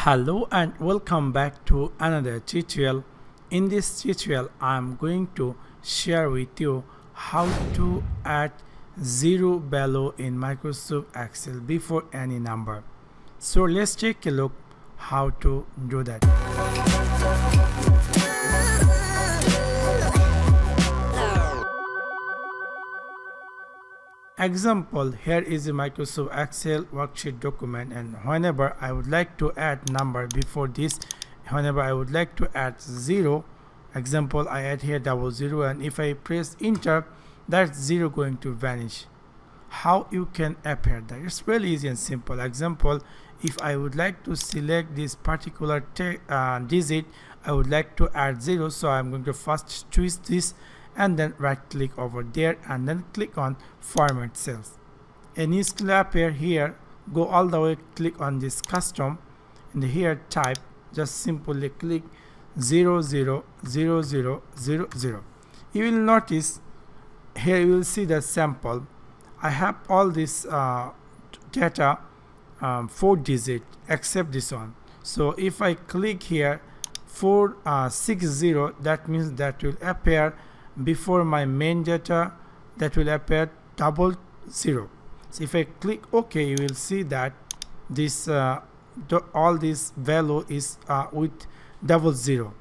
Hello and welcome back to another tutorial. In this tutorial I am going to share with you how to add zero value in Microsoft Excel before any number. So let's take a look how to do that. Example, here is a Microsoft Excel worksheet document, and whenever I would like to add number before this, whenever I would like to add 0, example I add here 00, and if I press enter, that 0 going to vanish. How you can appear that? It's really easy and simple. Example, if I would like to select this particular digit, I would like to add 0, so I'm going to first choose this and then right click over there and then click on format cells. A new skill appear here. Go all the way, click on this custom, and here type, just simply click 000000. You will notice here, you will see the sample. I have all this data 4 digit except this one. So if I click here 460, that means that will appear before my main data, that will appear 00. So if I click OK, you will see that this all this value is with 00,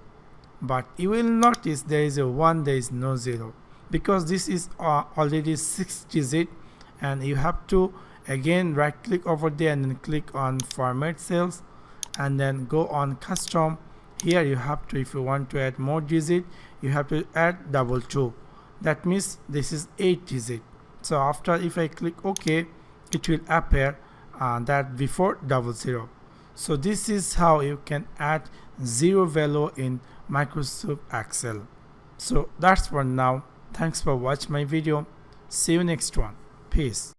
but you will notice there is a 1, there is no 0, because this is already 6 digit, and you have to again right click over there and then click on format cells and then go on custom. Here you have to, if you want to add more digit, you have to add 22. That means this is 8 digit. So after, if I click OK, it will appear that before 00. So this is how you can add zero value in Microsoft Excel. So that's for now. Thanks for watching my video. See you next one. Peace.